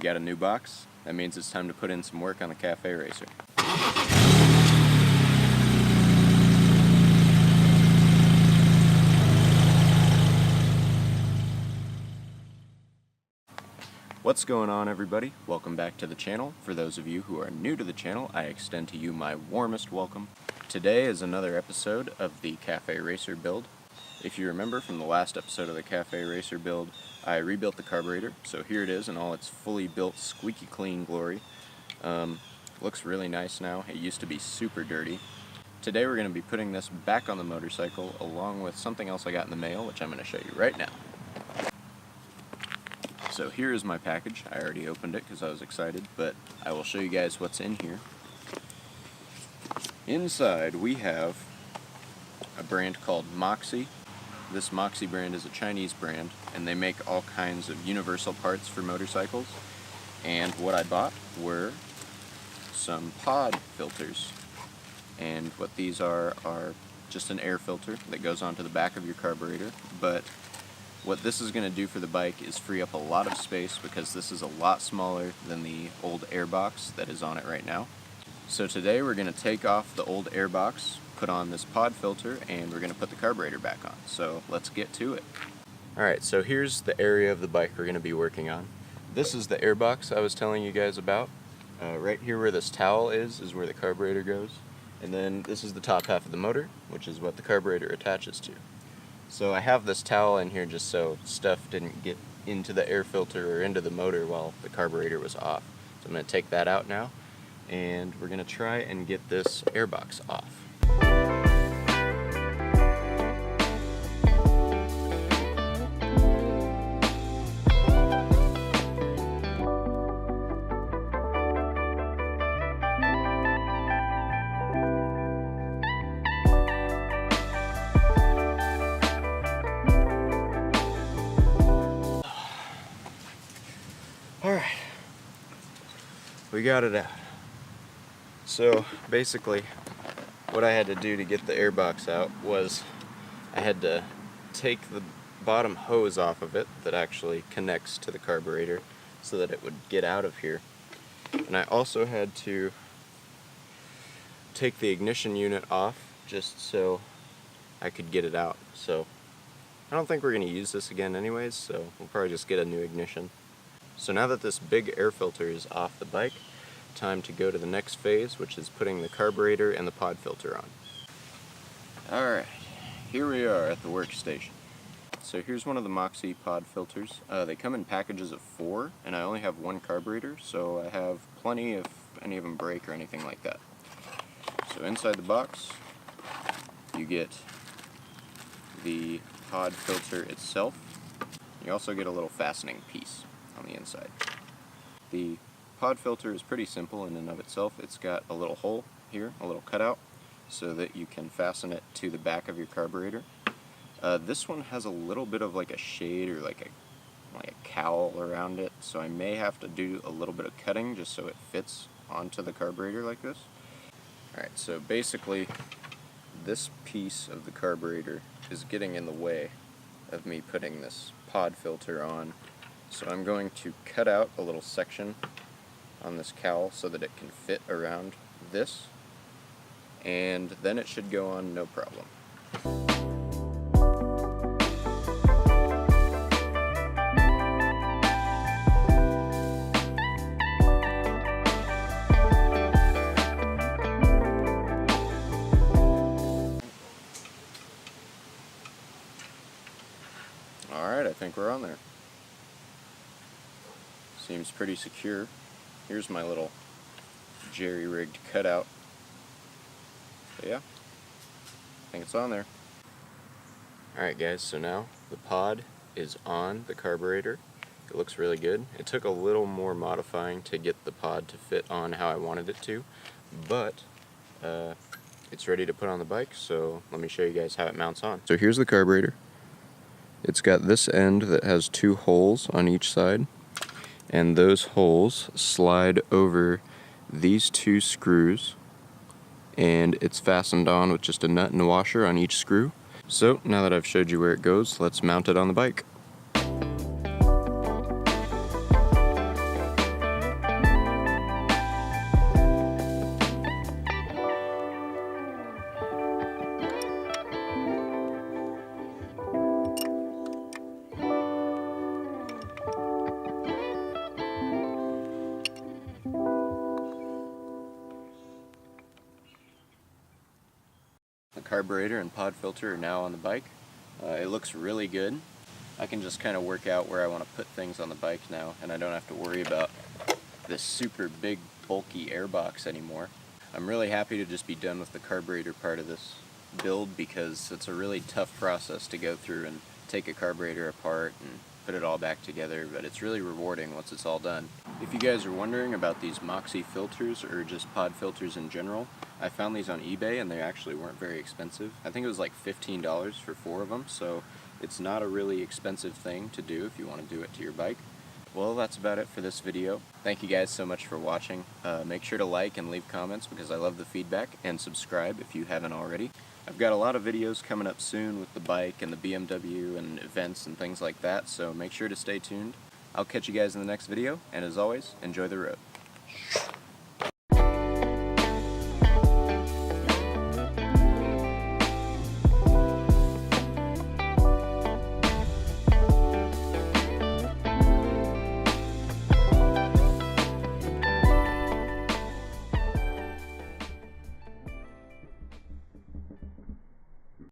got a new box. That means it's time to put in some work on the Cafe Racer. What's going on, everybody? Welcome back to the channel. For those of you who are new to the channel, I extend to you my warmest welcome. Today is another episode of the Cafe Racer build. If you remember from the last episode of the Cafe Racer build, I rebuilt the carburetor, so here it is in all its fully built, squeaky clean glory. Looks really nice now. It used to be super dirty. Today we're going to be putting this back on the motorcycle along with something else I got in the mail, which I'm going to show you right now. So here is my package. I already opened it because I was excited, but I will show you guys what's in here. Inside we have a brand called Moxy. This Moxy brand is a Chinese brand, and they make all kinds of universal parts for motorcycles. And what I bought were some pod filters. And what these are just an air filter that goes onto the back of your carburetor. But what this is going to do for the bike is free up a lot of space because this is a lot smaller than the old air box that is on it right now. So today we're going to take off the old air box, put on this pod filter, and we're going to put the carburetor back on. So let's get to it. Alright, so here's the area of the bike we're going to be working on. This is the air box I was telling you guys about. Right here where this towel is where the carburetor goes. And then this is the top half of the motor, which is what the carburetor attaches to. So I have this towel in here just so stuff didn't get into the air filter or into the motor while the carburetor was off. So I'm going to take that out now, and we're going to try and get this air box off. Alright, we got it out. So basically what I had to do to get the air box out was I had to take the bottom hose off of it that actually connects to the carburetor so that it would get out of here. And I also had to take the ignition unit off just so I could get it out. So I don't think we're going to use this again anyways, so we'll probably just get a new ignition. So now that this big air filter is off the bike, time to go to the next phase, which is putting the carburetor and the pod filter on. Alright, here we are at the workstation. So here's one of the Moxy pod filters. They come in packages of 4, and I only have 1 carburetor, so I have plenty if any of them break or anything like that. So inside the box, you get the pod filter itself. You also get a little fastening piece on the inside. The pod filter is pretty simple in and of itself. It's got a little hole here, a little cutout, so that you can fasten it to the back of your carburetor. This one has a little bit of like a shade or like a cowl around it, so I may have to do a little bit of cutting just so it fits onto the carburetor like this. Alright, so basically this piece of the carburetor is getting in the way of me putting this pod filter on. So I'm going to cut out a little section on this cowl so that it can fit around this, and then it should go on no problem. Alright, I think we're on there. Seems pretty secure. Here's my little jerry-rigged cutout. So yeah, I think it's on there. Alright guys, so now the pod is on the carburetor. It looks really good. It took a little more modifying to get the pod to fit on how I wanted it to, but it's ready to put on the bike, so let me show you guys how it mounts on. So here's the carburetor. It's got this end that has 2 holes on each side, and those holes slide over these 2 screws, and it's fastened on with just a nut and a washer on each screw. So now that I've showed you where it goes, let's mount it on the bike. carburetor and pod filter are now on the bike. It looks really good. I can just kind of work out where I want to put things on the bike now, and I don't have to worry about this super big bulky airbox anymore. I'm really happy to just be done with the carburetor part of this build because it's a really tough process to go through and take a carburetor apart and put it all back together, but it's really rewarding once it's all done. If you guys are wondering about these Moxy filters or just pod filters in general, I found these on eBay and they actually weren't very expensive. I think it was like $15 for 4 of them, so it's not a really expensive thing to do if you want to do it to your bike. Well, that's about it for this video. Thank you guys so much for watching. Make sure to like and leave comments because I love the feedback, and subscribe if you haven't already. I've got a lot of videos coming up soon with the bike and the BMW and events and things like that, so make sure to stay tuned. I'll catch you guys in the next video, and as always, enjoy the road.